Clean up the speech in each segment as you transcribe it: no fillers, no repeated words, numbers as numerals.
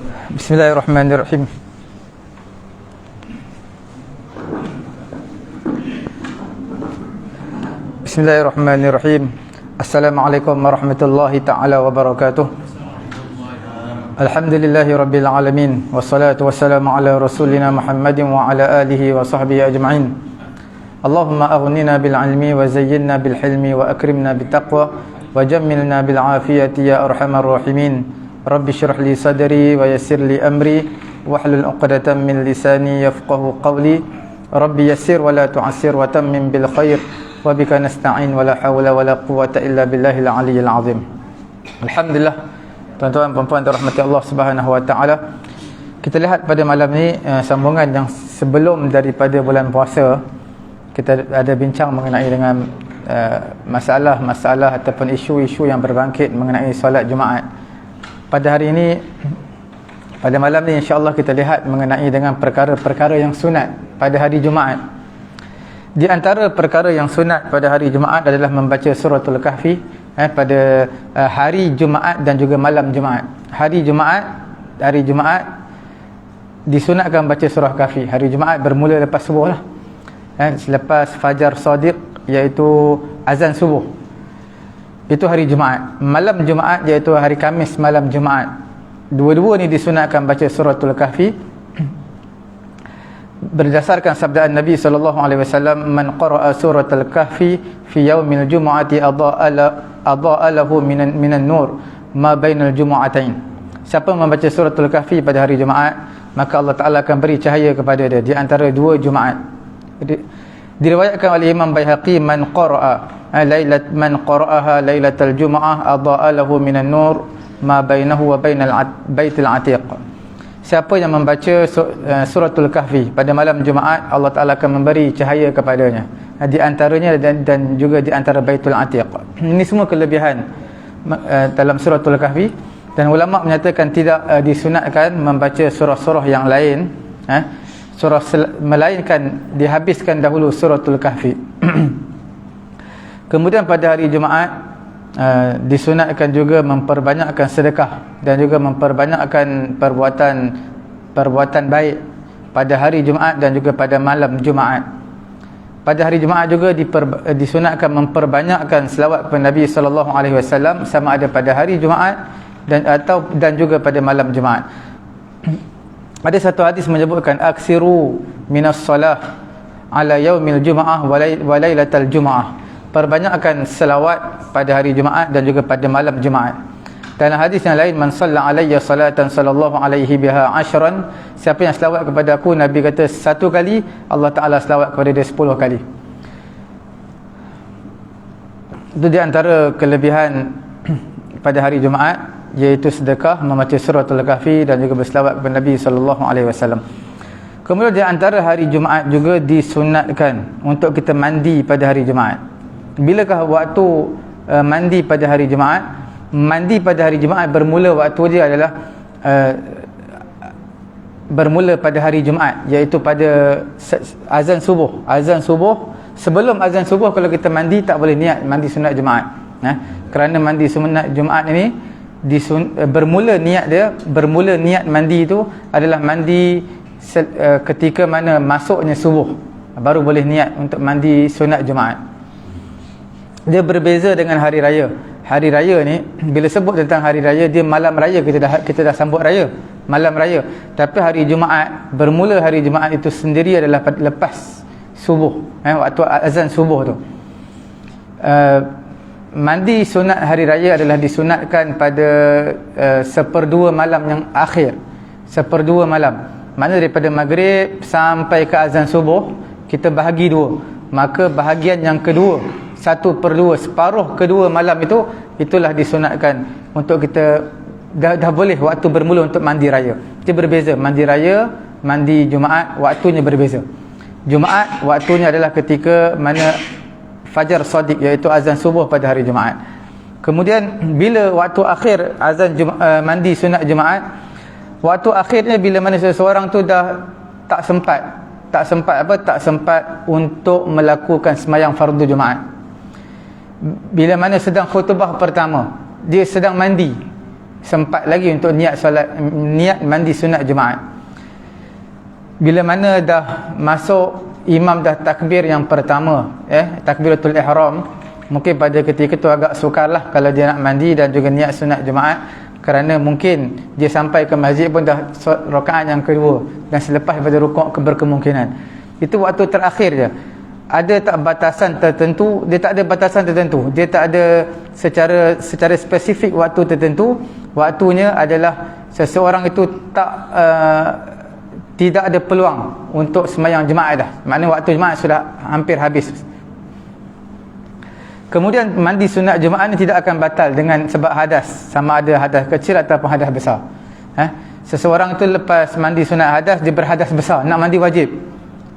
Bismillahirrahmanirrahim. Bismillahirrahmanirrahim. Assalamualaikum warahmatullahi ta'ala wabarakatuh. Alhamdulillahi rabbil alamin. Wassalatu wassalamu ala rasulina Muhammadin wa ala alihi wa sahbihi ajma'in. Allahumma aghnina bil ilmi wa zayyinna bil hilmi wa akrimna bit taqwa wa jammilna bil afiyati ya arhamar rahimin. Rabbi syrah li sadri wa yassir li amri wahlul 'uqdatam min lisani yafqahu qawli. Rabbi yassir wa la tu'assir wa tammim bil khair wa bika nasta'in wa la hawla wa la quwwata illa billahil aliyyil azim. Alhamdulillah, tuan-tuan puan-puan dirahmati Allah Subhanahu wa taala. Kita lihat pada malam ni sambungan yang sebelum daripada bulan puasa. Kita ada bincang mengenai dengan masalah-masalah ataupun isu-isu yang berbangkit mengenai solat Jumaat. Pada hari ini, pada malam ni insya-Allah kita lihat mengenai dengan perkara-perkara yang sunat pada hari Jumaat. Di antara perkara yang sunat pada hari Jumaat adalah membaca suratul Kahfi pada hari Jumaat dan juga malam Jumaat. Hari Jumaat disunatkan baca surah Kahfi. Hari Jumaat bermula lepas subuh lah. Selepas fajar shadiq, iaitu azan subuh. Itu hari Jumaat. Malam Jumaat iaitu hari Khamis malam Jumaat. Dua-dua ni disunatkan baca suratul Kahfi. Berdasarkan sabdaan Nabi SAW, man qara'a suratul Kahfi fi yaumil jumu'ati adha'a lahu minan nur ma bainal jumu'atain. Siapa membaca suratul Kahfi pada hari Jumaat, maka Allah Ta'ala akan beri cahaya kepada dia di antara dua Jumaat. Diriwayatkan oleh Imam Baihaqi, man qara'aha lailatal jumu'ah adha'a lahu minan nur ma bainahu wa bainal baitil atiq. Siapa yang membaca suratul Kahfi pada malam Jumaat, Allah Ta'ala akan memberi cahaya kepadanya di antaranya dan juga di antara Baitul Atiq. Ini semua kelebihan dalam suratul Kahfi, dan ulama menyatakan tidak disunatkan membaca surah-surah yang lain, melainkan dihabiskan dahulu suratul Kahfi. Kemudian pada hari Jumaat disunatkan juga memperbanyakkan sedekah dan juga memperbanyakkan perbuatan baik pada hari Jumaat dan juga pada malam Jumaat. Pada hari Jumaat juga disunatkan memperbanyakkan selawat kepada Nabi SAW, sama ada pada hari Jumaat dan juga pada malam Jumaat. Ada satu hadis menyebutkan aksiru minas salah ala yaumil jumaah wa lailatal jumaah. Perbanyakkan selawat pada hari Jumaat dan juga pada malam Jumaat. Dalam hadis yang lain, man shalla alayya salatan sallallahu alaihi biha ashran, siapa yang selawat kepada aku, Nabi kata 1 kali, Allah Ta'ala selawat kepada dia 10 kali. Itu di antara kelebihan pada hari Jumaat, iaitu sedekah, membaca suratul Kahfi dan juga berselawat kepada Nabi SAW. Kemudian di antara hari Jumaat juga disunatkan untuk kita mandi pada hari Jumaat. Bilakah waktu mandi pada hari Jumaat? Mandi pada hari Jumaat bermula waktu dia adalah bermula pada hari Jumaat, iaitu pada azan subuh. Azan subuh, sebelum azan subuh kalau kita mandi tak boleh niat mandi sunat Jumaat. Kerana mandi sunat Jumaat ini bermula niat mandi itu adalah mandi ketika mana masuknya subuh, baru boleh niat untuk mandi sunat Jumaat. Dia berbeza dengan hari raya. Hari raya ni bila sebut tentang hari raya, dia malam raya, kita dah sambut raya, malam raya. Tapi hari Jumaat, bermula hari Jumaat itu sendiri adalah lepas subuh, waktu azan subuh tu. Mandi sunat hari raya adalah disunatkan pada 1/2 malam yang akhir. 1/2 malam, mana daripada maghrib sampai ke azan subuh kita bahagi 2. Maka bahagian yang kedua, 1/2, separuh kedua malam itulah disunatkan untuk kita dah boleh waktu bermula untuk mandi raya. Dia berbeza, mandi raya, mandi Jumaat waktunya berbeza. Jumaat waktunya adalah ketika mana fajar shadiq, iaitu azan subuh pada hari Jumaat. Kemudian bila waktu akhir azan mandi sunat Jumaat, waktu akhirnya bila mana seseorang tu dah tak sempat untuk melakukan sembahyang fardu Jumaat. Bila mana sedang khutbah pertama, dia sedang mandi, sempat lagi untuk niat mandi sunat Jumaat. Bila mana dah masuk, imam dah takbir yang pertama, takbiratul ihram, mungkin pada ketika tu agak sukarlah kalau dia nak mandi dan juga niat sunat Jumaat, kerana mungkin dia sampai ke masjid pun dah rakaat yang kedua dan selepas pada rukuk berkemungkinan. Itu waktu terakhir je. Ada tak batasan tertentu? Dia tak ada batasan tertentu. Dia tak ada secara spesifik waktu tertentu. Waktunya adalah seseorang itu tidak ada peluang untuk sembahyang jemaah dah. Maknanya waktu jemaah sudah hampir habis. Kemudian mandi sunat jemaah ni tidak akan batal dengan sebab hadas, sama ada hadas kecil ataupun hadas besar. Seseorang itu lepas mandi sunat hadas, dia berhadas besar, nak mandi wajib.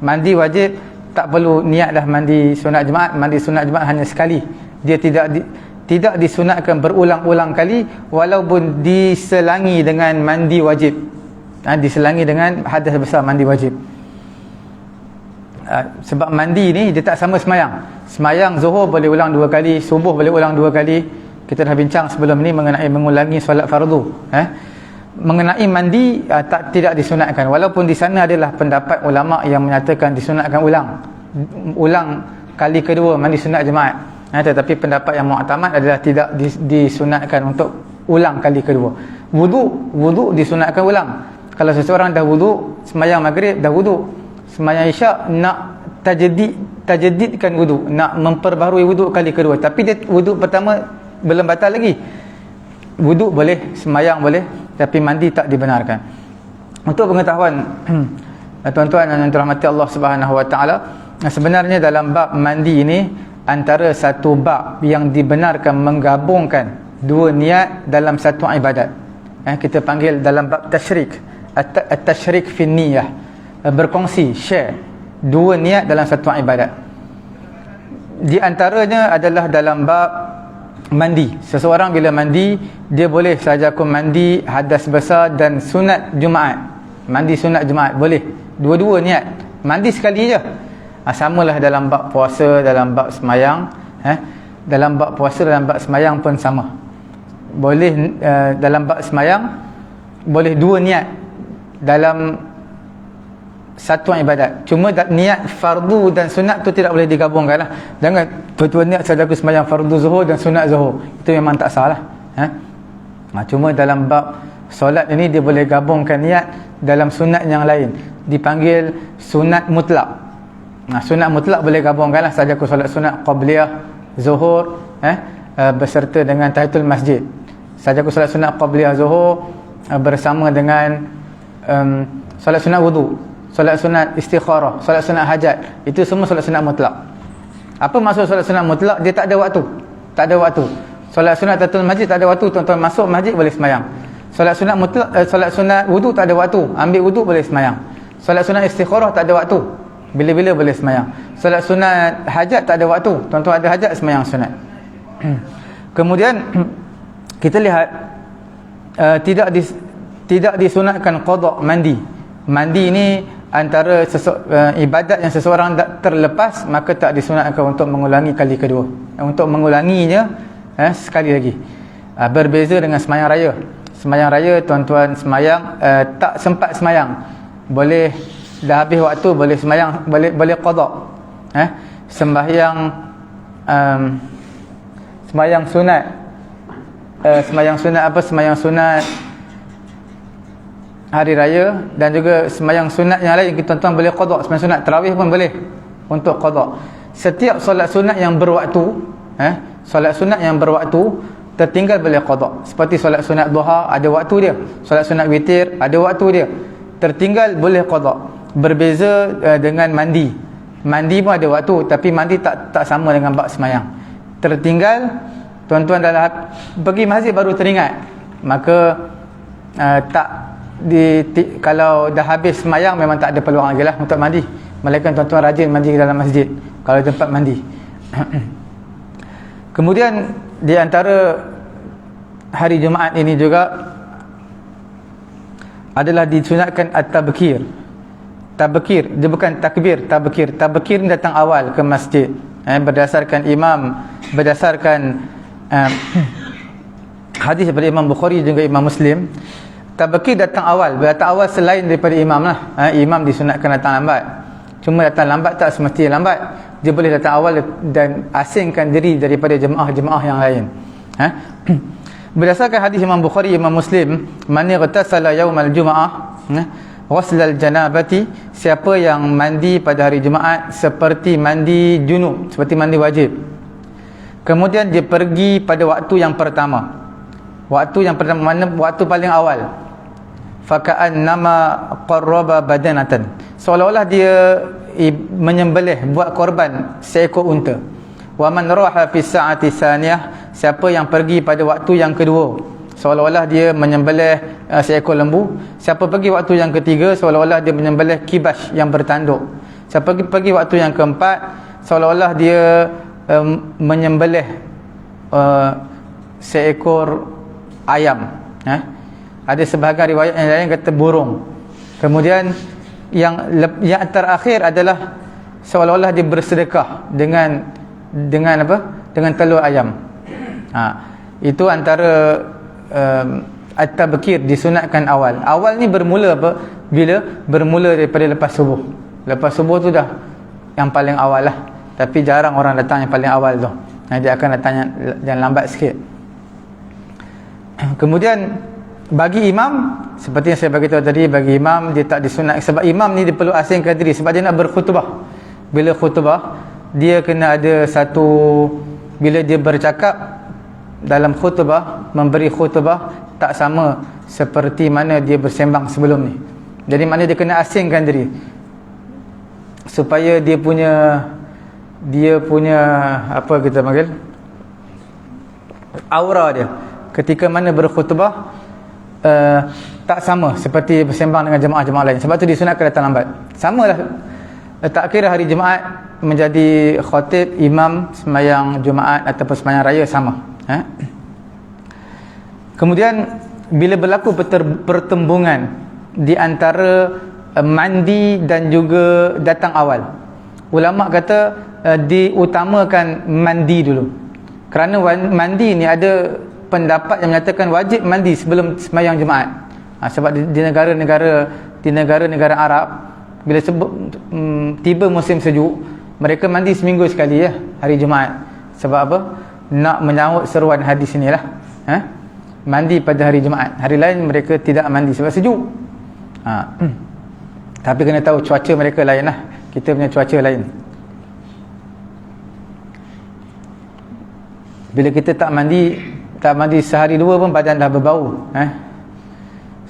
Mandi wajib, tak perlu niat dah mandi sunat jemaah. Mandi sunat jemaah hanya sekali. Dia tidak disunatkan berulang-ulang kali, walaupun diselangi dengan mandi wajib. Diselangi dengan hadas besar, mandi wajib. Sebab mandi ni dia tak sama semayang. Semayang Zuhur boleh ulang 2 kali, subuh boleh ulang 2 kali. Kita dah bincang sebelum ni mengenai mengulangi solat fardu. Mengenai mandi tidak disunatkan, walaupun di sana adalah pendapat ulama yang menyatakan disunatkan ulang kali kedua mandi sunat jemaat. Tetapi pendapat yang mu'tamad adalah tidak disunatkan untuk ulang kali kedua. Wudu disunatkan ulang. Kalau seseorang dah wudu, semayang maghrib dah wudu, semayang isyak nak tajdidkan wudu, nak memperbaharui wudu kali kedua, tapi dia wudu pertama belum batal lagi. Wudu boleh, semayang boleh, tapi mandi tak dibenarkan. Untuk pengetahuan tuan-tuan yang dirahmati Allah Subhanahu Wa Taala, sebenarnya dalam bab mandi ini antara satu bab yang dibenarkan menggabungkan 2 niat dalam satu ibadat. Kita panggil dalam bab tasyrik, at-tasyrik fi niyyah, berkongsi, share 2 niat dalam satu ibadat. Di antaranya adalah dalam bab mandi. Seseorang bila mandi, dia boleh saja mandi hadas besar dan sunat Jumaat. Mandi sunat Jumaat boleh, dua-dua niat, mandi sekali je. Samalah dalam bab puasa, dalam bab semayang, dalam bab puasa, dalam bab semayang pun sama. Boleh dalam bab semayang boleh 2 niat dalam satu ibadat. Cuma niat fardu dan sunat tu tidak boleh digabungkan lah. Jangan tuan-tuan niat saja aku sembahyang fardu zuhur dan sunat zuhur, itu memang tak salah. Cuma dalam bab solat ini dia boleh gabungkan niat dalam sunat yang lain, dipanggil sunat mutlak. Sunat mutlak boleh gabungkan lah. Saja aku solat sunat qabliyah zuhur beserta dengan tahiyatul masjid. Saja aku solat sunat qabliyah zuhur bersama dengan solat sunat wudu, solat sunat istikharah, solat sunat hajat. Itu semua solat sunat mutlak. Apa maksud solat sunat mutlak? Dia tak ada waktu. Tak ada waktu. Solat sunat tahiyatul masjid tak ada waktu. Tuan-tuan masuk masjid boleh semayang. Solat sunat mutlak, solat sunat wudu tak ada waktu. Ambil wudu boleh semayang. Solat sunat istikharah tak ada waktu. Bila-bila boleh semayang. Solat sunat hajat tak ada waktu. Tuan-tuan ada hajat, semayang sunat. Kemudian kita lihat tidak disunatkan qada mandi. Mandi ini antara ibadat yang seseorang terlepas, maka tak disunatkan untuk mengulangi kali kedua. Untuk mengulanginya sekali lagi. Berbeza dengan semayang raya. Semayang raya tuan-tuan semayang tak sempat semayang, boleh dah habis waktu, boleh semayang, boleh qada. Sembahyang sembahyang sunat, sembahyang sunat apa? Sembahyang sunat hari raya dan juga sembahyang sunat yang lain tuan-tuan boleh qada. Sembahyang sunat tarawih pun boleh untuk qada. Setiap solat sunat yang berwaktu, solat sunat yang berwaktu tertinggal boleh qada. Seperti solat sunat duha ada waktu dia, solat sunat witir ada waktu dia, tertinggal boleh qada. Berbeza dengan mandi. Mandi pun ada waktu, tapi mandi tak sama dengan bab semayang. Tertinggal, tuan-tuan dalam pergi masjid baru teringat, maka kalau dah habis semayang memang tak ada peluang lagi lah untuk mandi. Melainkan tuan-tuan rajin mandi dalam masjid kalau tempat mandi. Kemudian di antara hari Jumaat ini juga adalah disunatkan at-tabkir. Tabkir, dia bukan takbir, tabkir. Tabkir ni datang awal ke masjid, berdasarkan imam, berdasarkan hadis daripada Imam Bukhari juga Imam Muslim, tabakir datang awal. Datang awal selain daripada imam lah. Imam disunatkan datang lambat. Cuma datang lambat tak semestinya lambat. Dia boleh datang awal dan asingkan diri daripada jemaah-jemaah yang lain. Berdasarkan hadis Imam Bukhari, Imam Muslim, man ightasala yaumal jumu'ah ghuslal janabati, siapa yang mandi pada hari Jumaat seperti mandi junub, seperti mandi wajib. Kemudian dia pergi pada waktu yang pertama. Waktu yang pertama mana? Waktu paling awal. Faka'annama qarraba badanatan, seolah-olah dia menyembelih, buat korban seekor unta. Wa man raha fi sa'ati tsaniyah, siapa yang pergi pada waktu yang kedua, seolah-olah dia menyembelih seekor lembu. Siapa pergi waktu yang ketiga, seolah-olah dia menyembelih kibas yang bertanduk. Siapa pergi waktu yang keempat, seolah-olah dia menyembelih seekor ayam. Ada sebahagian riwayat yang lain kata burung. Kemudian yang terakhir adalah seolah-olah dia bersedekah dengan apa? Dengan telur ayam. Itu antara at-tabkir disunatkan awal. Awal ni bermula apa? Bila? Bermula daripada lepas subuh. Lepas subuh tu dah yang paling awal lah. Tapi jarang orang datang yang paling awal tu. Dia akan datang yang lambat sikit. Kemudian bagi imam, seperti yang saya beritahu tadi, bagi imam dia tak disunat. Sebab imam ni dia perlu asingkan diri, sebab dia nak berkhutbah. Bila khutbah, dia kena ada satu, bila dia bercakap dalam khutbah, memberi khutbah tak sama seperti mana dia bersembang sebelum ni. Jadi maknanya dia kena asingkan diri supaya dia punya apa kita panggil, aura dia ketika mana berkhutbah tak sama seperti bersembang dengan jemaah-jemaah lain. Sebab tu disunatkan datang lambat. Samalah tak kira hari Jumaat menjadi khatib, imam sembahyang Jumaat ataupun sembahyang raya sama. Kemudian bila berlaku pertembungan di antara mandi dan juga datang awal, ulama kata diutamakan mandi dulu. Kerana mandi ni ada pendapat yang menyatakan wajib mandi sebelum sembahyang Jumaat. Sebab di negara-negara Arab, bila tiba musim sejuk, mereka mandi seminggu sekali hari Jumaat. Sebab apa? Nak menyahut seruan hadis inilah. Mandi pada hari Jumaat. Hari lain mereka tidak mandi sebab sejuk. Tapi kena tahu cuaca mereka lain lah. Kita punya cuaca lain. Bila kita tak mandi sehari dua pun badan dah berbau.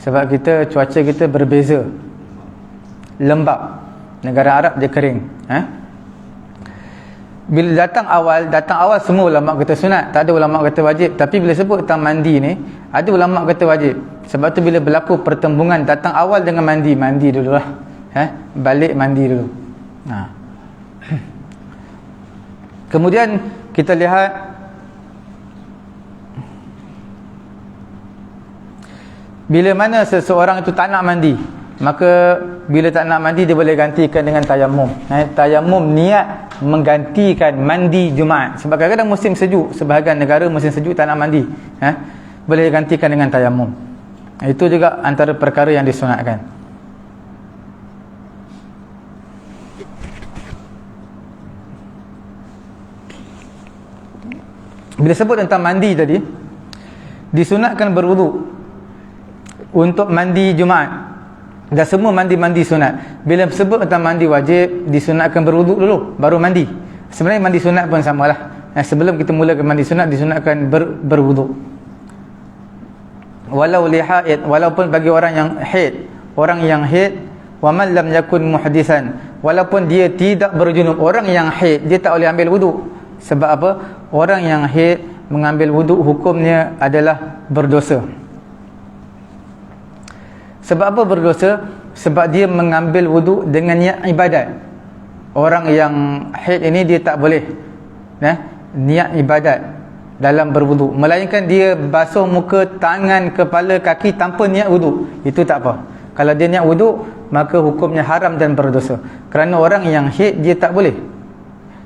Sebab cuaca kita berbeza. Lembap. Negara Arab dia kering. Bila datang awal semua ulama kata sunat, tak ada ulama kata wajib. Tapi bila sebut tentang mandi ni, ada ulama kata wajib. Sebab tu bila berlaku pertembungan, datang awal dengan mandi dululah. Balik mandi dulu. Kemudian kita lihat bila mana seseorang itu tak nak mandi, maka bila tak nak mandi dia boleh gantikan dengan tayamum. Tayamum niat menggantikan mandi Jumaat. Sebab kadang-kadang musim sejuk, sebahagian negara musim sejuk tak nak mandi, boleh gantikan dengan tayamum. Itu juga antara perkara yang disunatkan. Bila sebut tentang mandi tadi, disunatkan berwuduk untuk mandi Jumaat. Dan semua mandi sunat. Bila sebut tentang mandi wajib, disunatkan berwuduk dulu baru mandi. Sebenarnya mandi sunat pun samalah. Sebelum kita mulakan mandi sunat, disunatkan berwuduk. Walau li haid, walaupun bagi orang yang haid, wa man lam yakun muhdisan, walaupun dia tidak berjunub. Orang yang haid dia tak boleh ambil wuduk. Sebab apa? Orang yang haid mengambil wuduk hukumnya adalah berdosa. Sebab apa berdosa? Sebab dia mengambil wuduk dengan niat ibadat. Orang yang haid ini dia tak boleh niat ibadat dalam berwuduk, melainkan dia basuh muka, tangan, kepala, kaki tanpa niat wuduk. Itu tak apa. Kalau dia niat wuduk, maka hukumnya haram dan berdosa. Kerana orang yang haid dia tak boleh.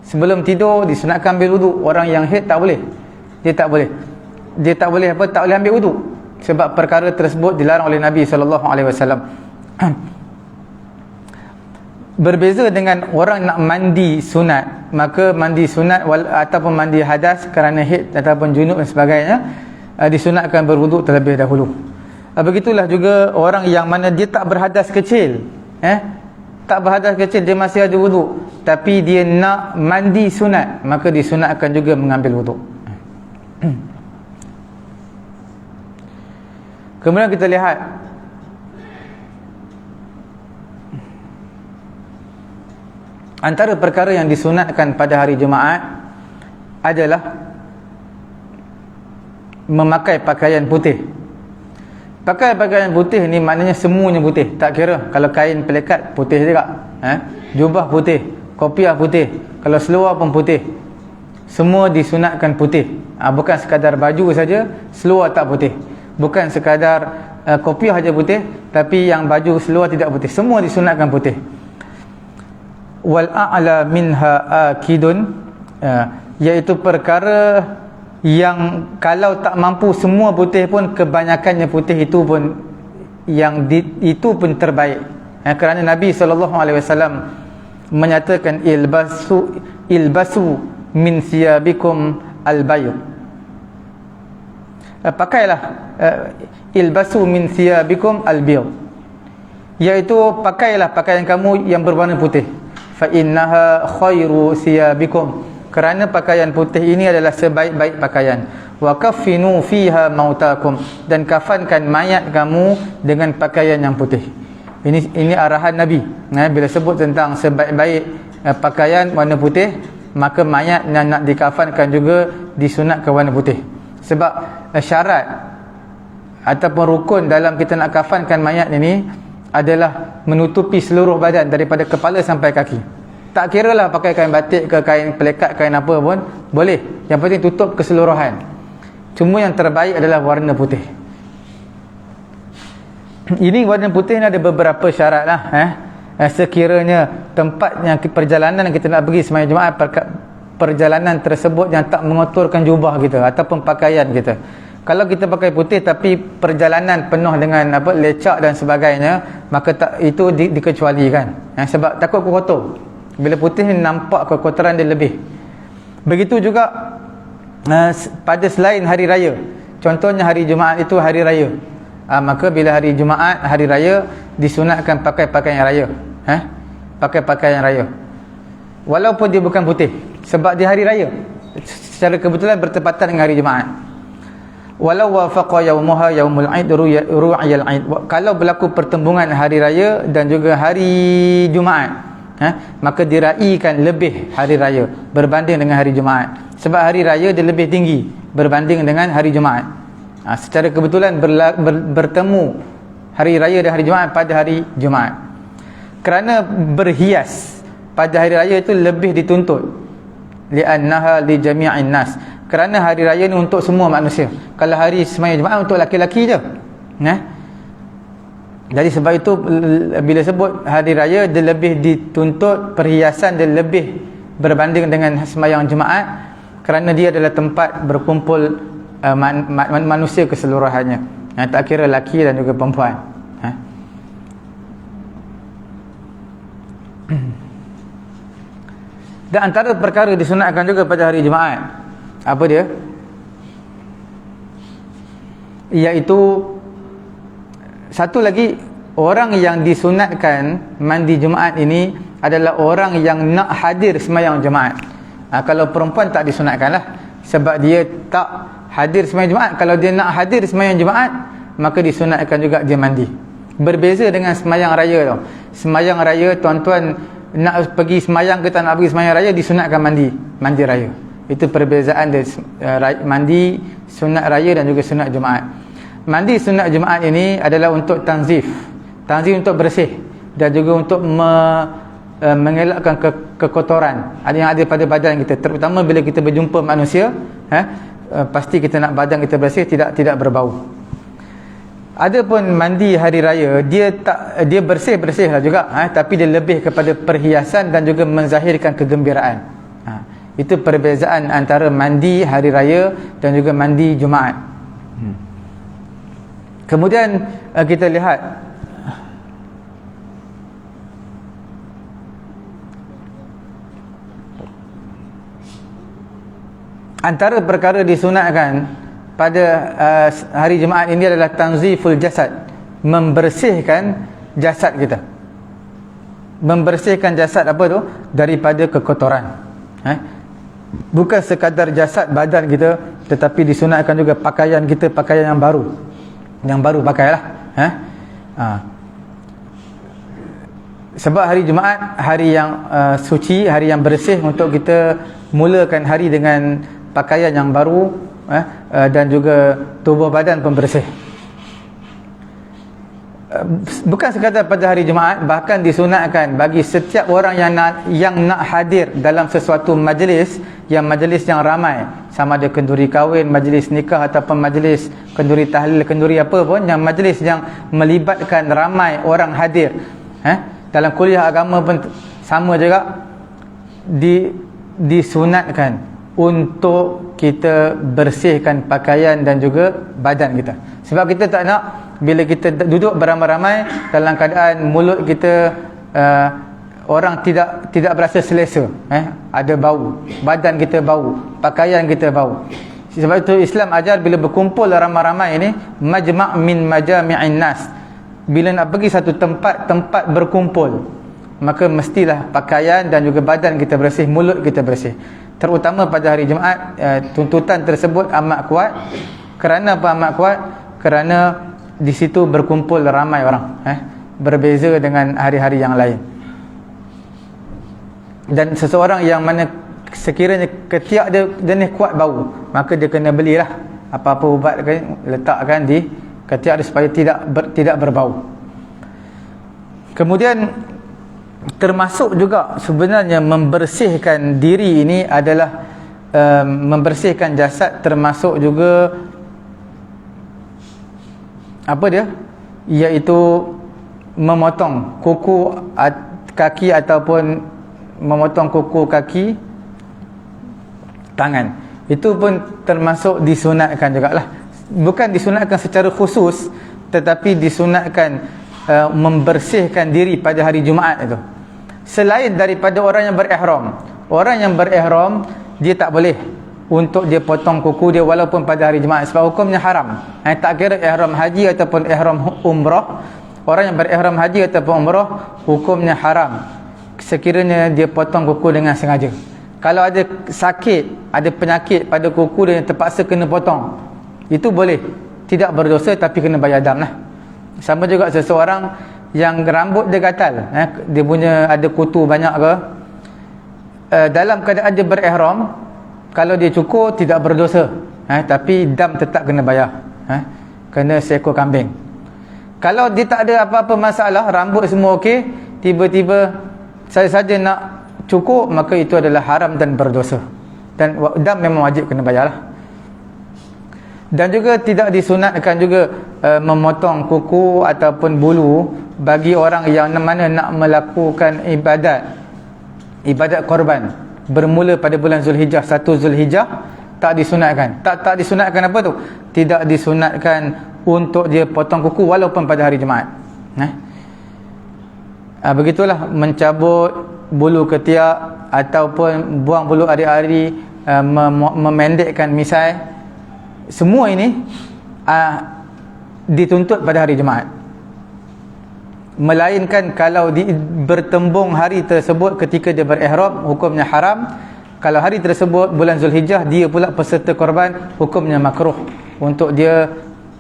Sebelum tidur disunatkan ambil wuduk. Orang yang haid tak boleh. Dia tak boleh. dia tak boleh apa, tak boleh ambil wuduk, sebab perkara tersebut dilarang oleh Nabi SAW. Berbeza dengan orang nak mandi sunat, maka mandi sunat ataupun mandi hadas kerana haid ataupun junub dan sebagainya, disunatkan berwuduk terlebih dahulu. Begitulah juga orang yang mana dia tak berhadas kecil, tak berhadas kecil, dia masih ada wuduk, tapi dia nak mandi sunat, maka disunatkan juga mengambil wuduk. Kemudian kita lihat antara perkara yang disunatkan pada hari Jumaat adalah memakai pakaian putih. Pakai pakaian putih ni maknanya semuanya putih, tak kira kalau kain pelekat putih juga, jubah putih, kopiah putih, kalau seluar pun putih, semua disunatkan putih. Bukan sekadar baju saja, seluar tak putih, bukan sekadar kopiah saja putih, tapi yang baju seluar tidak putih, semua disunatkan putih. Wal a'la minha akidun, iaitu perkara yang kalau tak mampu semua putih pun, kebanyakannya putih itu pun itu pun terbaik. Kerana Nabi SAW menyatakan ilbasu min siyabikum al-bayd, pakailah ilbasu min siyabikum al-bayd, iaitu pakailah pakaian kamu yang berwarna putih. Fa innaha khairu siyabikum, kerana pakaian putih ini adalah sebaik-baik pakaian. Wa kaffinu fiha mautakum, dan kafankan mayat kamu dengan pakaian yang putih. Ini arahan Nabi. Bila sebut tentang sebaik-baik pakaian warna putih, maka mayat yang nak dikafankan juga disunatkan warna putih. Sebab syarat ataupun rukun dalam kita nak kafankan mayat ini adalah menutupi seluruh badan daripada kepala sampai kaki. Tak kira lah pakai kain batik ke kain pelekat, kain apa pun boleh, yang penting tutup keseluruhan. Cuma yang terbaik adalah warna putih. Ini warna putih ni ada beberapa syarat lah. Sekiranya tempat yang perjalanan kita nak pergi sembahyang Jumaat, perjalanan tersebut yang tak mengotorkan jubah kita ataupun pakaian kita. Kalau kita pakai putih tapi perjalanan penuh dengan lecak dan sebagainya, maka itu dikecualikan, sebab takut kotor. Bila putih ni nampak kekotoran dia lebih. Begitu juga pada selain hari raya, contohnya hari Jumaat itu hari raya, maka bila hari Jumaat, hari raya, disunatkan pakai pakaian raya, pakai pakaian raya walaupun dia bukan putih, sebab di hari raya secara kebetulan bertepatan dengan hari Jumaat. Walau wafaqa yaumuha yaumul aid ru'yal aid, kalau berlaku pertembungan hari raya dan juga hari Jumaat, maka diraikan lebih hari raya berbanding dengan hari Jumaat, sebab hari raya dia lebih tinggi berbanding dengan hari Jumaat. Secara kebetulan bertemu hari raya dan hari Jumaat pada hari Jumaat. Kerana berhias pada hari raya itu lebih dituntut, li'annaha li jami'in nas, kerana hari raya ni untuk semua manusia. Kalau hari sembahyang Jumaat untuk laki-laki je, jadi sebab itu bila sebut hari raya, dia lebih dituntut perhiasan, dia lebih berbanding dengan sembahyang Jumaat, kerana dia adalah tempat berkumpul manusia keseluruhannya, tak kira lelaki dan juga perempuan. Dan antara perkara disunatkan juga pada hari Jumaat, apa dia? Iaitu satu lagi, orang yang disunatkan mandi Jumaat ini adalah orang yang nak hadir sembahyang Jumaat. Kalau perempuan tak disunatkan lah, sebab dia tak hadir sembahyang Jumaat. Kalau dia nak hadir sembahyang Jumaat, maka disunatkan juga dia mandi. Berbeza dengan sembahyang raya tau. Sembahyang raya, tuan-tuan nak pergi sembahyang ke tak nak pergi sembahyang raya, disunatkan mandi raya. Itu perbezaan dia, mandi sunat raya dan juga sunat Jumaat. Mandi sunat Jumaat ini adalah untuk tanzif untuk bersih, dan juga untuk mengelakkan kekotoran yang ada pada badan kita, terutama bila kita berjumpa manusia. Pasti kita nak badan kita bersih, tidak berbau. Adapun mandi hari raya, dia bersih lah juga, tapi dia lebih kepada perhiasan dan juga menzahirkan kegembiraan. Itu perbezaan antara mandi hari raya dan juga mandi Jumaat. Kemudian kita lihat antara perkara disunatkan pada hari Jumaat ini adalah tanziful jasad, membersihkan jasad kita. Membersihkan jasad apa tu? Daripada kekotoran. Bukan sekadar jasad badan kita, tetapi disunatkan juga pakaian kita, pakaian yang baru. Yang baru pakailah. Sebab hari Jumaat hari yang suci, hari yang bersih untuk kita mulakan hari dengan pakaian yang baru, dan juga tubuh badan pun bersih. Bukan sekadar pada hari Jumaat, bahkan disunatkan bagi setiap orang yang nak hadir dalam sesuatu majlis yang ramai, sama ada kenduri kahwin, majlis nikah ataupun majlis kenduri tahlil, kenduri apa pun, yang majlis yang melibatkan ramai orang hadir. Dalam kuliah agama pun sama juga, disunatkan untuk kita bersihkan pakaian dan juga badan kita. Sebab kita tak nak bila kita duduk beramai-ramai dalam keadaan mulut kita orang tidak berasa selesa, ada bau, badan kita bau, pakaian kita bau. Sebab itu Islam ajar bila berkumpul ramai-ramai ini, majma' min majami'in nas, bila nak pergi satu tempat berkumpul, maka mestilah pakaian dan juga badan kita bersih, mulut kita bersih. Terutama pada hari Jumaat, tuntutan tersebut amat kuat. Kerana apa amat kuat? Kerana di situ berkumpul ramai orang, berbeza dengan hari-hari yang lain. Dan seseorang yang mana sekiranya ketiak dia jenis kuat bau, maka dia kena belilah apa-apa ubat letakkan di ketiak dia supaya tidak berbau. Kemudian termasuk juga sebenarnya membersihkan diri ini adalah membersihkan jasad, termasuk juga apa dia? Iaitu memotong kuku kaki ataupun memotong kuku kaki tangan. Itu pun termasuk disunatkan jugalah. Bukan disunatkan secara khusus, tetapi disunatkan membersihkan diri pada hari Jumaat itu. Selain daripada orang yang berihram. Orang yang berihram dia tak boleh untuk dia potong kuku dia walaupun pada hari Jumaat, sebab hukumnya haram. Tak kira ihram haji ataupun ihram umrah. Orang yang berihram haji ataupun umrah, hukumnya haram sekiranya dia potong kuku dengan sengaja. Kalau ada sakit, ada penyakit pada kuku dia terpaksa kena potong, itu boleh, tidak berdosa, tapi kena bayar dam lah. Sama juga seseorang yang rambut dia gatal, dia punya ada kutu banyak ke, dalam keadaan dia berihram, kalau dia cukur tidak berdosa, tapi dam tetap kena bayar, kena seekor kambing. Kalau dia tak ada apa-apa masalah, rambut semua okey, tiba-tiba saja nak cukur, maka itu adalah haram dan berdosa, dan dam memang wajib kena bayar lah. Dan juga tidak disunatkan juga memotong kuku ataupun bulu bagi orang yang mana nak melakukan ibadat korban bermula pada bulan Zulhijjah, 1 Zulhijjah, tak disunatkan. Tak disunatkan apa tu? Tidak disunatkan untuk dia potong kuku walaupun pada hari Jumaat. Begitulah mencabut bulu ketiak ataupun buang bulu ari-ari, memendekkan misai. Semua ini dituntut pada hari Jumaat. Melainkan kalau bertembung hari tersebut ketika dia berihram, hukumnya haram. Kalau hari tersebut bulan Zulhijjah, dia pula peserta korban, hukumnya makruh untuk dia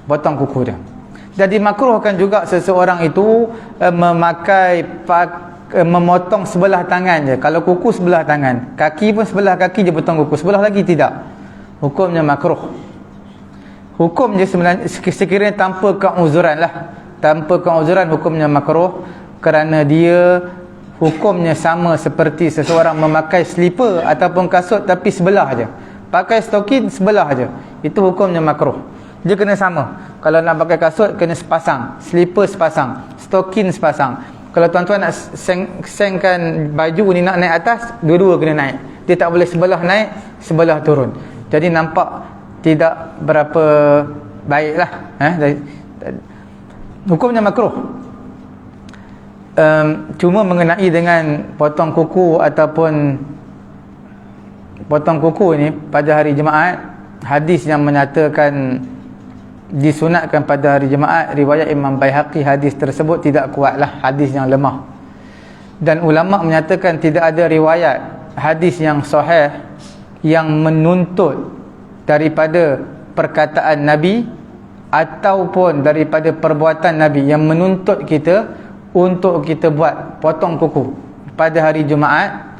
potong kuku dia. Jadi makruhkan juga seseorang itu memotong sebelah tangan je. Kalau kuku sebelah tangan, kaki pun sebelah kaki je potong kuku, sebelah lagi tidak. Hukumnya makruh. Hukum je sebenarnya sekiranya tanpa keuzuran lah. Tanpa keuzuran hukumnya makruh, kerana dia hukumnya sama seperti seseorang memakai slipper ataupun kasut tapi sebelah aja. Pakai stokin sebelah aja, itu hukumnya makruh. Dia kena sama. Kalau nak pakai kasut kena sepasang, slipper sepasang, stokin sepasang. Kalau tuan-tuan nak sengkan baju ni nak naik atas, dua-dua kena naik. Dia tak boleh sebelah naik, sebelah turun. Jadi nampak tidak berapa baiklah. Hukumnya makruh. Cuma mengenai dengan potong kuku ataupun potong kuku ini pada hari Jumaat, hadis yang menyatakan disunatkan pada hari Jumaat, riwayat Imam Baihaqi, hadis tersebut tidak kuatlah, hadis yang lemah. Dan ulama menyatakan tidak ada riwayat hadis yang sahih yang menuntut daripada perkataan Nabi ataupun daripada perbuatan Nabi yang menuntut kita untuk kita buat potong kuku pada hari Jumaat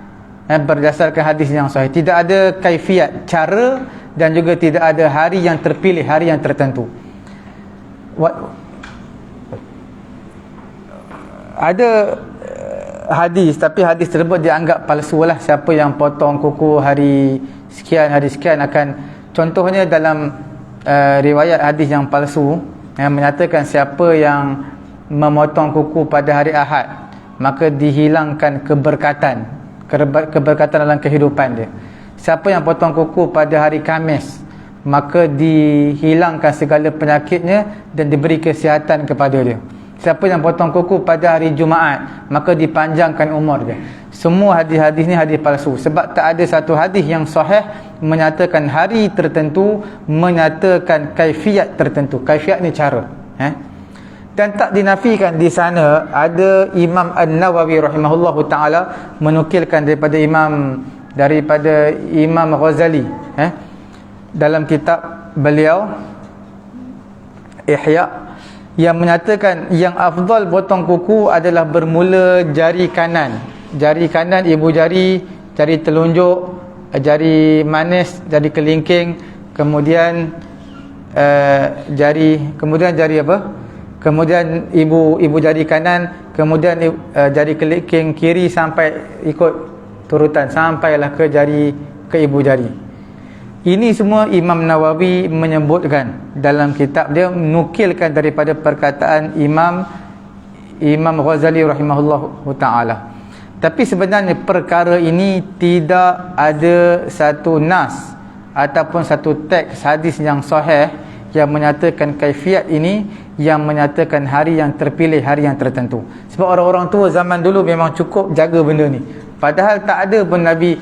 berdasarkan hadis yang sahih. Tidak ada kaifiat, cara, dan juga tidak ada hari yang terpilih, hari yang tertentu. Ada hadis, tapi hadis tersebut dianggap palsu lah. Siapa yang potong kuku hari sekian akan, contohnya dalam riwayat hadis yang palsu yang menyatakan siapa yang memotong kuku pada hari Ahad, maka dihilangkan keberkatan dalam kehidupan dia. Siapa yang potong kuku pada hari Khamis, maka dihilangkan segala penyakitnya dan diberi kesihatan kepada dia. Siapa yang potong kuku pada hari Jumaat, maka dipanjangkan umur dia. Semua hadis-hadis ni hadis palsu, sebab tak ada satu hadis yang sahih menyatakan hari tertentu, menyatakan kaifiat tertentu. Kaifiat ni cara, dan tak dinafikan di sana. Ada Imam An-Nawawi rahimahullahu taala menukilkan daripada Imam Ghazali dalam kitab beliau Ihya, yang menyatakan yang afdal potong kuku adalah bermula jari kanan, ibu jari, jari telunjuk, jari manis, jari kelingking, kemudian jari apa? Kemudian ibu jari kanan, kemudian jari kelingking kiri sampai ikut turutan sampailah ke ibu jari. Ini semua Imam Nawawi menyebutkan dalam kitab dia, menukilkan daripada perkataan Imam Ghazali rahimahullahu taala. Tapi sebenarnya perkara ini tidak ada satu nas ataupun satu teks hadis yang sahih yang menyatakan kaifiat ini, yang menyatakan hari yang terpilih, hari yang tertentu. Sebab orang-orang tua zaman dulu memang cukup jaga benda ni. Padahal tak ada pun Nabi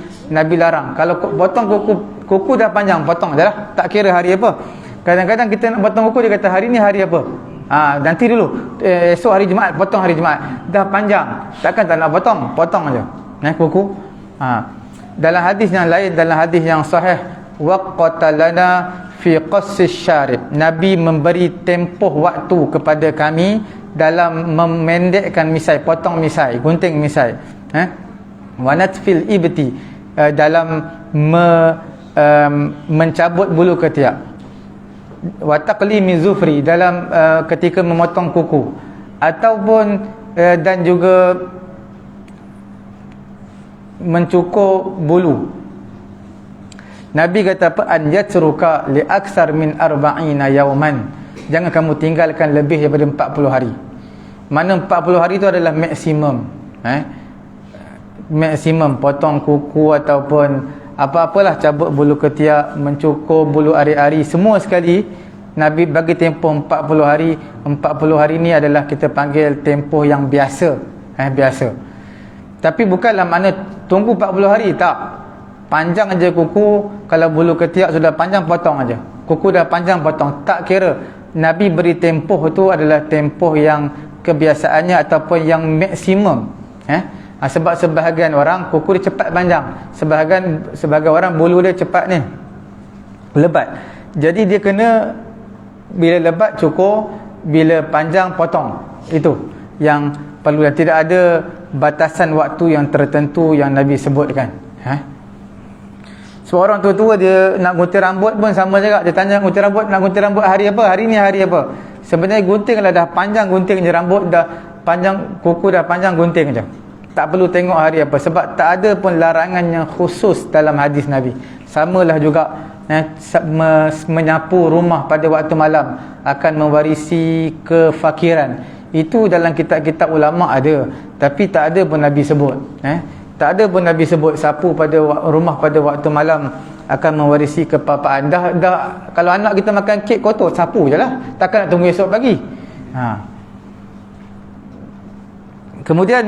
larang. Kalau potong kuku dah panjang, potong je lah, tak kira hari apa. Kadang-kadang kita nak potong kuku, dia kata hari ni hari apa, nanti dulu, esok hari Jumaat, potong hari Jumaat. Dah panjang, takkan tak nak potong je kuku. Dalam hadis yang lain, dalam hadis yang sahih, waqatalana fi qassis syarib, Nabi memberi tempoh waktu kepada kami dalam memendekkan misai, potong misai, gunting misai, wa natfil ibti, dalam mencabut bulu ketiak, wa taqlimi zufri, dalam ketika memotong kuku, ataupun dan juga mencukur bulu. Nabi kata apa? An yatruka li aksar min arba'ina yawman, jangan kamu tinggalkan lebih daripada 40 hari. Mana 40 hari itu adalah maksimum, maksimum potong kuku ataupun apa-apalah, cabut bulu ketiak, mencukur bulu ari-ari, semua sekali Nabi bagi tempoh 40 hari. 40 hari ni adalah kita panggil tempoh yang biasa, biasa. Tapi bukanlah makna tunggu 40 hari, tak. Panjang aja kuku, kalau bulu ketiak sudah panjang, potong aja. Kuku dah panjang, potong, tak kira. Nabi beri tempoh tu adalah tempoh yang kebiasaannya ataupun yang maksimum. Sebab sebahagian orang kuku dia cepat panjang, sebahagian orang bulu dia cepat ni lebat. Jadi dia kena, bila lebat cukur, bila panjang potong. Itu yang perlu, dan tidak ada batasan waktu yang tertentu yang Nabi sebutkan. So orang tua-tua dia nak gunting rambut pun sama juga. Dia tanya gunting rambut, nak gunting rambut hari apa? Hari ni hari apa? Sebenarnya gunting kalau dah panjang, gunting je. Rambut dah panjang, kuku dah panjang, gunting je. Tak perlu tengok hari apa, sebab tak ada pun larangan yang khusus dalam hadis Nabi. Samalah juga menyapu rumah pada waktu malam akan mewarisi kefakiran. Itu dalam kitab-kitab ulama ada, tapi tak ada pun Nabi sebut. Tak ada pun Nabi sebut sapu pada rumah pada waktu malam akan mewarisi kepapaan. Dah kalau anak kita makan kek kotor, sapu je lah. Takkan nak tunggu esok pagi. Kemudian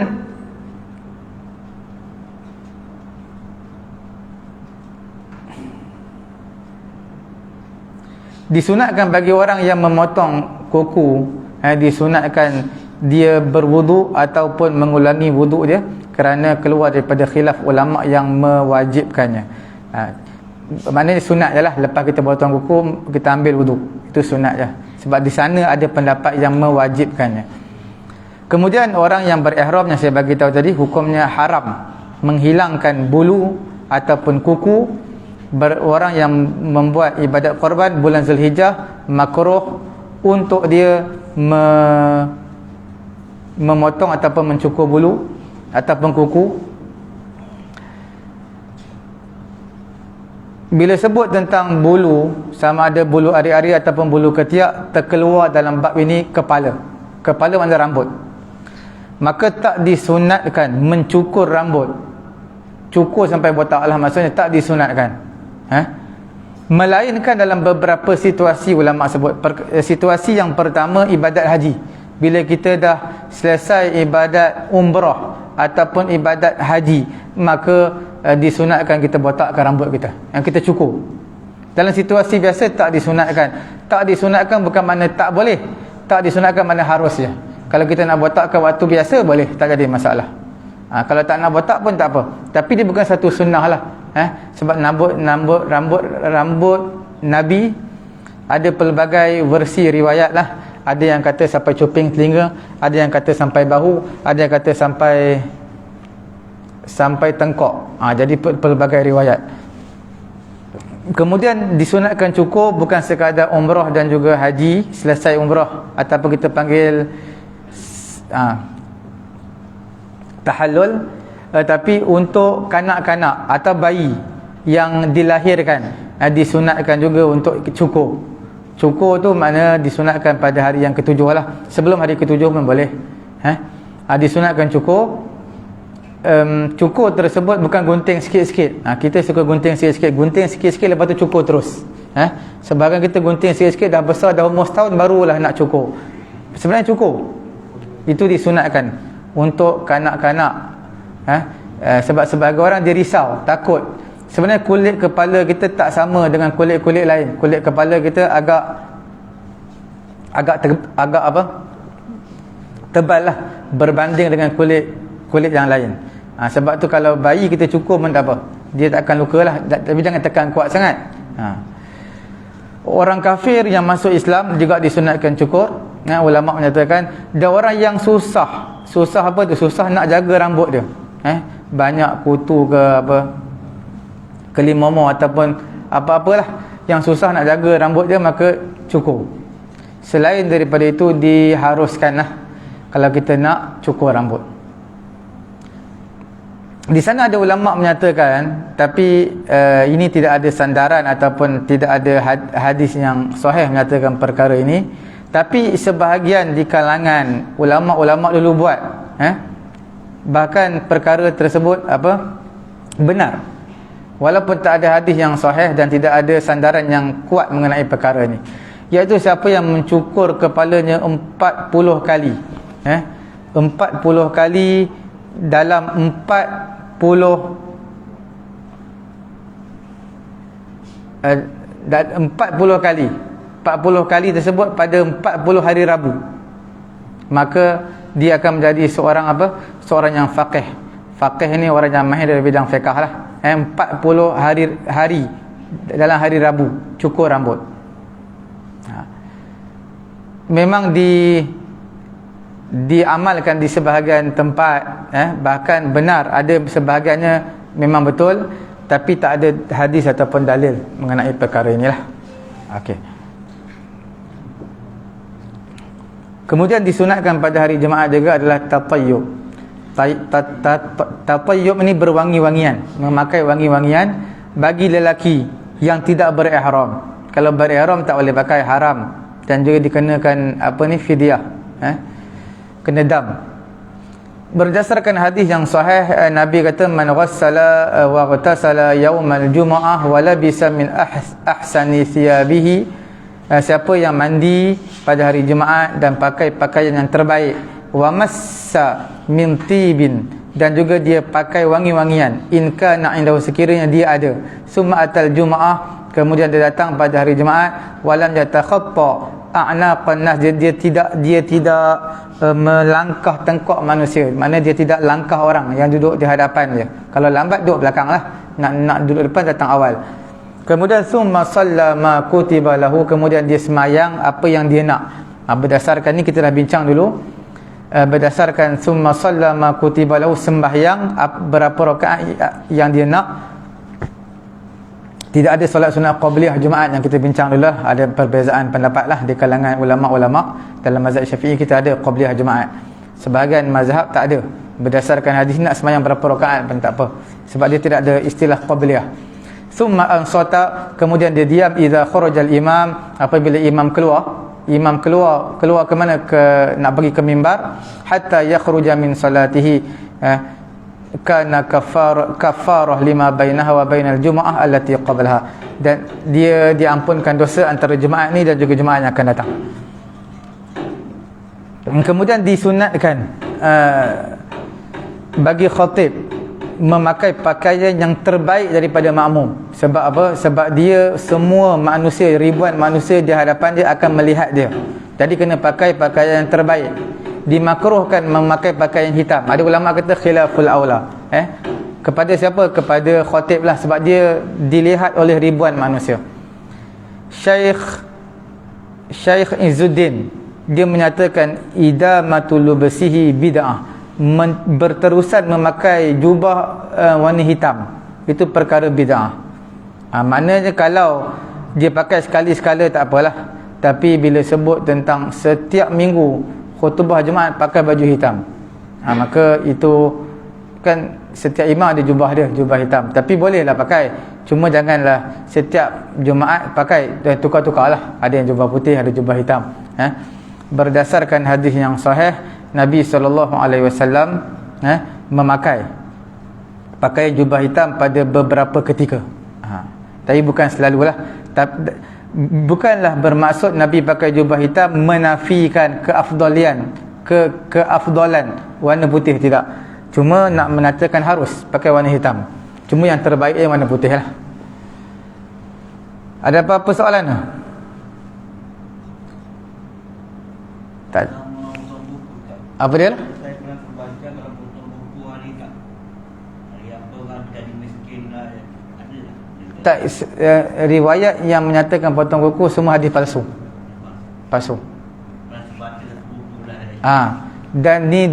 disunatkan bagi orang yang memotong kuku, disunatkan dia berwuduk ataupun mengulangi wuduk dia, kerana keluar daripada khilaf ulama yang mewajibkannya. Maknanya sunat je lah, lepas kita potong kuku kita ambil wuduk, itu sunat je, sebab di sana ada pendapat yang mewajibkannya. Kemudian orang yang berihram yang saya bagi tahu tadi, hukumnya haram menghilangkan bulu ataupun kuku. Orang yang membuat ibadat korban bulan Zulhijjah, makruh untuk dia memotong ataupun mencukur bulu ataupun kuku. Bila sebut tentang bulu, sama ada bulu ari-ari ataupun bulu ketiak, terkeluar dalam bab ini kepala. Kepala makna rambut. Maka tak disunatkan mencukur rambut. Cukur sampai botak lah, maksudnya tak disunatkan. Melainkan dalam beberapa situasi ulama sebut. Situasi yang pertama, ibadat haji. Bila kita dah selesai ibadat umrah ataupun ibadat haji, maka disunatkan kita botakkan rambut kita, yang kita cukur. Dalam situasi biasa tak disunatkan. Tak disunatkan bukan makna tak boleh, tak disunatkan makna harus je. Kalau kita nak botakkan waktu biasa boleh, tak jadi masalah. Kalau tak nak botak pun tak apa, tapi dia bukan satu sunnah lah. Sebab rambut Nabi ada pelbagai versi riwayat lah. Ada yang kata sampai cuping telinga, ada yang kata sampai bahu, ada yang kata sampai tengkok. Jadi pelbagai riwayat. Kemudian disunatkan cukur bukan sekadar umrah dan juga haji, selesai umrah ataupun kita panggil tahallul, tapi untuk kanak-kanak atau bayi yang dilahirkan, disunatkan juga untuk cukur. Cukur tu makna disunatkan pada hari yang ketujuh lah. Sebelum hari ketujuh pun boleh. Disunatkan cukur. Cukur tersebut bukan gunting sikit-sikit. Kita suka gunting sikit-sikit, gunting sikit-sikit lepas tu cukur terus. Sebahagian kita gunting sikit-sikit, dah besar, dah umur setahun, barulah nak cukur. Sebenarnya cukur itu disunatkan untuk kanak-kanak. Sebab sebagai orang dia risau, takut. Sebenarnya kulit kepala kita tak sama dengan kulit-kulit lain. Kulit kepala kita agak tebal lah berbanding dengan kulit yang lain. Sebab tu kalau bayi kita cukur pun tak apa, dia tak akan luka lah, tapi jangan tekan kuat sangat. Orang kafir yang masuk Islam juga disunatkan cukur. Ulama menyatakan, dan orang yang susah apa tu? Susah nak jaga rambut dia, banyak kutu ke apa, kelimomo ataupun apa-apalah yang susah nak jaga rambut dia, maka cukur. Selain daripada itu, diharuskanlah kalau kita nak cukur rambut. Di sana ada ulama menyatakan, tapi ini tidak ada sandaran ataupun tidak ada hadis yang sahih menyatakan perkara ini, tapi sebahagian di kalangan ulama-ulama dulu buat, bahkan perkara tersebut benar, walaupun tak ada hadis yang sahih dan tidak ada sandaran yang kuat mengenai perkara ini, iaitu siapa yang mencukur kepalanya 40 kali, 40 kali dalam 40 kali tersebut pada 40 hari Rabu, maka dia akan menjadi seorang seorang yang faqih. Faqih ni orang yang mahir dalam bidang fiqh lah. 40 hari dalam hari Rabu cukur rambut. Memang diamalkan di sebahagian tempat, bahkan benar, ada sebahagiannya memang betul, tapi tak ada hadis ataupun dalil mengenai perkara inilah. Okey. Kemudian disunatkan pada hari Jumaat juga adalah tatayyub. Tatayyub ini berwangi-wangian, memakai wangi-wangian bagi lelaki yang tidak berihram. Kalau berihram tak boleh pakai, haram, dan juga dikenakan fidyah, kena dam. Berdasarkan hadis yang sahih, Nabi kata man ghassala wa ghtasala yaumal jumu'ah wa labisa min ahsani thiyabihi, siapa yang mandi pada hari Jumaat dan pakai pakaian yang terbaik, wa massa min tibin, dan juga dia pakai wangi-wangian, in kana indahu, sekiranya dia ada, summa atal jumu'ah, kemudian dia datang pada hari Jumaat, walam yatakhatta a'naqan nas, dia tidak melangkah tengkok manusia, maknanya dia tidak langkah orang yang duduk di hadapan dia. Kalau lambat duduk belakang lah, nak duduk depan datang awal. Kemudian summa salla ma kutiba lahu, kemudian dia semayang apa yang dia nak. Berdasarkan ni kita dah bincang dulu, berdasarkan summa salla ma kutiba lahu, sembahyang berapa rakaat yang dia nak. Tidak ada solat sunat qabliyah Jumaat yang kita bincang dulu lah. Ada perbezaan pendapat lah di kalangan ulama'-ulama'. Dalam mazhab Syafi'i kita ada qabliyah Jumaat, sebahagian mazhab tak ada. Berdasarkan hadis nak semayang berapa rakaat pun tak apa, sebab dia tidak ada istilah qabliyah. Thumma ansata, kemudian dia diam, idza kharajal imam, apabila imam keluar ke mana, nak pergi ke mimbar, hatta yakhruja min salatihi, kana kafarah lima bainaha wa bainal jumu'ah allati qablaha, dan dia diampunkan dosa antara Jumaat ni dan juga Jumaat yang akan datang. Kemudian disunatkan bagi khatib memakai pakaian yang terbaik daripada makmum. Sebab apa? Sebab dia semua manusia, ribuan manusia di hadapan dia akan melihat dia, jadi kena pakai pakaian yang terbaik. Dimakruhkan memakai pakaian hitam. Ada ulama kata khilaful aula, kepada siapa? Kepada khatib lah, sebab dia dilihat oleh ribuan manusia. Syekh Izzuddin dia menyatakan idamatul lubsihi bid'ah, berterusan memakai jubah warna hitam itu perkara bid'ah. Maknanya kalau dia pakai sekali-sekala tak apalah, tapi bila sebut tentang setiap minggu khutbah Jumaat pakai baju hitam, maka itu kan setiap imam ada jubah dia, jubah hitam, tapi bolehlah pakai, cuma janganlah setiap Jumaat pakai, tukar-tukarlah, ada yang jubah putih, ada jubah hitam. Berdasarkan hadis yang sahih, Nabi SAW memakai pakaian jubah hitam pada beberapa ketika, tapi bukan selalulah. Bukanlah bermaksud Nabi pakai jubah hitam menafikan keafdalan warna putih, tidak. Cuma nak menyatakan harus pakai warna hitam. Cuma yang terbaik warna putih lah. Ada apa-apa soalan? Tak. Apa dia? Saya pernah terbaca dalam buku hari tak. Hari apa kan jadi miskin lah. Tak, riwayat yang menyatakan potong kuku semua hadis palsu. Dan ni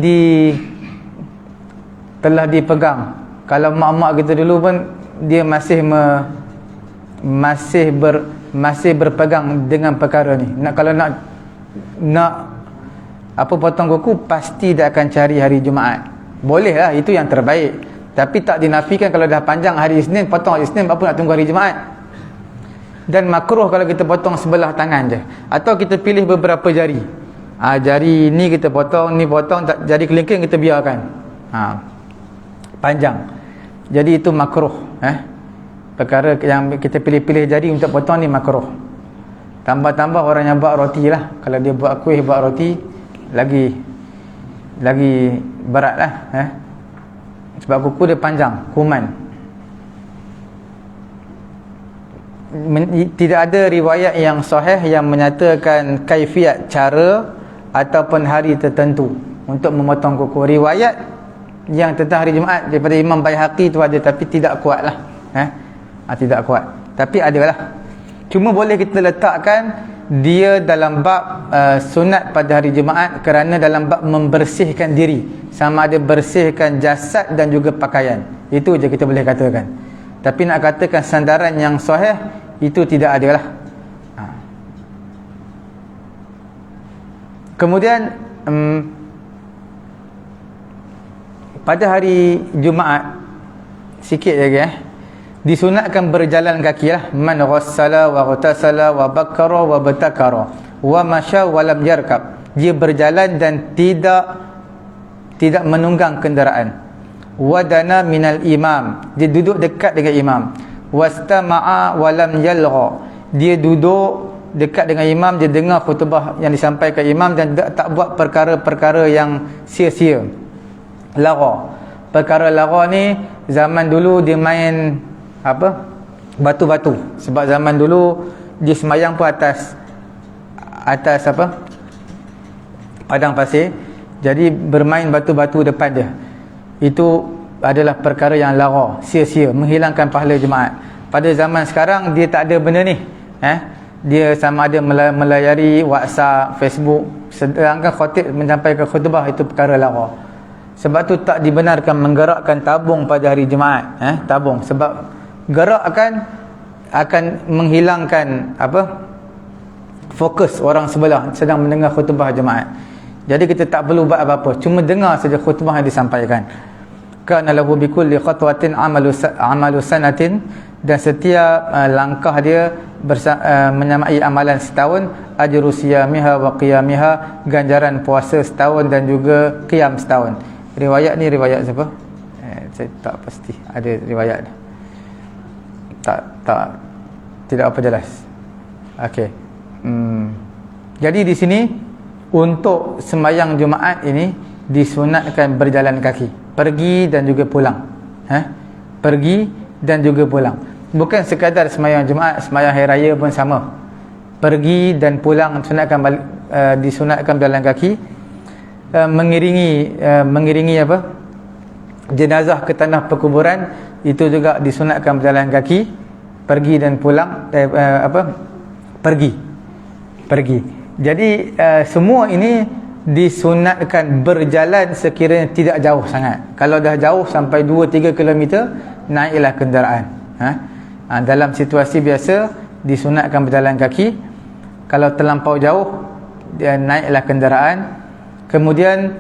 telah dipegang. Kalau mak-mak kita dulu pun dia masih berpegang dengan perkara ni. Kalau nak apa potong kuku, pasti dia akan cari hari Jumaat. Boleh lah, itu yang terbaik. Tapi tak dinafikan kalau dah panjang hari Isnin, potong hari Isnin, apa nak tunggu hari Jumaat. Dan makruh kalau kita potong sebelah tangan je, atau kita pilih beberapa jari. Jari ni kita potong, ni potong, jari kelingking kita biarkan panjang. Jadi itu makruh. Perkara yang kita pilih-pilih jari untuk potong ni makruh. Tambah-tambah orang yang buat roti lah, kalau dia buat kuih, buat roti, lagi berat lah. Sebab kuku dia panjang, kuman. Tidak ada riwayat yang sahih yang menyatakan kaifiat, cara ataupun hari tertentu untuk memotong kuku. Riwayat yang tentang hari Jumaat daripada Imam Baihaqi tu ada, tapi tidak kuat lah. Tidak kuat, tapi adalah. Cuma boleh kita letakkan dia dalam bab sunat pada hari Jumaat, kerana dalam bab membersihkan diri, sama ada bersihkan jasad dan juga pakaian. Itu je kita boleh katakan. Tapi nak katakan sandaran yang sahih, itu tidak ada lah. Kemudian pada hari Jumaat, sikit lagi disunatkan berjalan kaki lah. Man ghassala wa ghatasala wa bakkara wa batakara wa masya wa lam yarkab. Dia berjalan dan tidak tidak menunggang kenderaan. Wadana minal imam, dia duduk dekat dengan imam. Wastama'a walam yalgha, dia duduk dekat dengan imam, dia dengar khutbah yang disampaikan imam dan tak buat perkara-perkara yang sia-sia. Lagha, perkara lagha ni zaman dulu dia main apa, batu-batu. Sebab zaman dulu dia semayang pun atas apa, padang pasir. Jadi bermain batu-batu depan dia, itu adalah perkara yang lagha, sia-sia, menghilangkan pahala Jumaat. Pada zaman sekarang dia tak ada benda ni, dia sama ada melayari WhatsApp, Facebook, sedangkan khatib menyampaikan khutbah itu perkara lagha. Sebab tu tak dibenarkan menggerakkan tabung pada hari Jumaat, tabung, sebab gerak akan menghilangkan apa, fokus orang sebelah sedang mendengar khutbah Jumaat. Jadi kita tak perlu buat apa-apa, cuma dengar saja khutbah yang disampaikan. Kana lahu bikulli khatwatin amalu sanatin, dan setiap langkah dia menyamai amalan setahun. Ajru siyamiha wa qiyamiha, ganjaran puasa setahun dan juga qiyam setahun. Riwayat ni riwayat siapa? Saya tak pasti ada riwayat. Tidak apa jelas. Okey. Jadi di sini untuk sembahyang Jumaat ini disunatkan berjalan kaki, pergi dan juga pulang. Pergi dan juga pulang. Bukan sekadar sembahyang Jumaat, sembahyang hari raya pun sama. Pergi dan pulang disunatkan berjalan kaki. Mengiringi apa? Jenazah ke tanah perkuburan, itu juga disunatkan berjalan kaki. Pergi dan pulang, pergi. Jadi semua ini disunatkan berjalan sekiranya tidak jauh sangat. Kalau dah jauh sampai 2-3 km, naiklah kenderaan. Dalam situasi biasa disunatkan berjalan kaki. Kalau terlampau jauh, dia naiklah kenderaan. Kemudian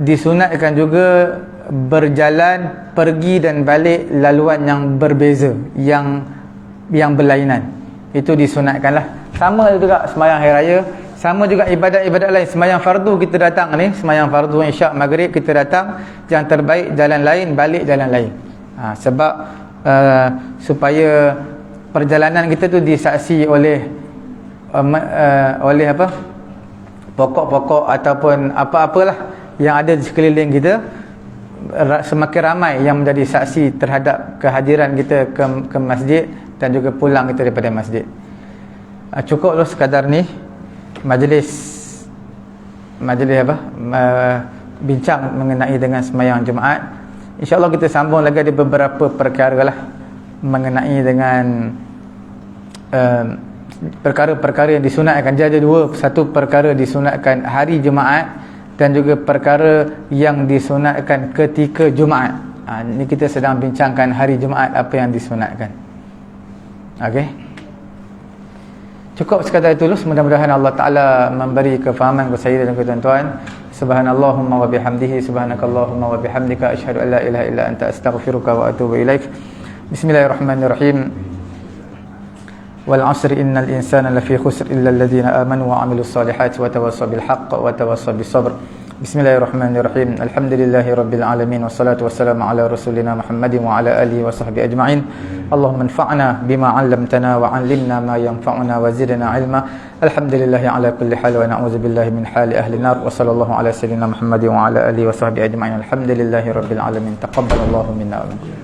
disunatkan juga berjalan pergi dan balik laluan yang berbeza, yang berlainan. Itu disunatkanlah. Sama juga sembahyang hari raya, sama juga ibadat-ibadat lain. Sembahyang fardu kita datang ni, sembahyang fardu isyak maghrib kita datang, yang terbaik jalan lain, balik jalan lain. Sebab supaya perjalanan kita tu disaksi oleh apa, pokok-pokok ataupun apa-apalah yang ada di sekeliling kita, semakin ramai yang menjadi saksi terhadap kehadiran kita ke masjid dan juga pulang kita daripada masjid. Cukuplah sekadar ni majlis apa, bincang mengenai dengan sembahyang Jumaat. InsyaAllah kita sambung lagi ada beberapa perkara lah mengenai dengan perkara-perkara yang disunatkan. Jadi ada dua, satu perkara disunatkan hari Jumaat dan juga perkara yang disunatkan ketika Jumaat. Ini kita sedang bincangkan hari Jumaat apa yang disunatkan. Okey, cukup sekadar itu. Mudah-mudahan Allah Ta'ala memberi kefahaman kepada saya dan kepada tuan-tuan. Subhanallahumma wa bihamdihi, subhanakallahumma wa bihamdika, asyhadu an la ilaha illa anta, astaghfiruka wa atubu ilaik. Bismillahirrahmanirrahim. Wal 'asri innal insana lafi khusr illa alladhina amanu wa 'amilus solihati wa tawassaw bil haqq wa tawassaw bis sabr. Bismillahirrahmanirrahim. Alhamdulillahirabbil alamin, wassalatu wassalamu ala rasulina Muhammadin wa ala alihi wa sahbihi ajma'in. Allahumma anfa'na bima 'allamtana wa 'allimna ma yanfa'una wa zidna 'ilma. Alhamdulillahi ala kulli hal wa na'udzu billahi min hali ahli nar. Wa sallallahu ala sayyidina Muhammadin wa ala alihi wa sahbihi ajma'in. Alhamdulillahirabbil alamin. Taqabbalallahu minna wa minkum.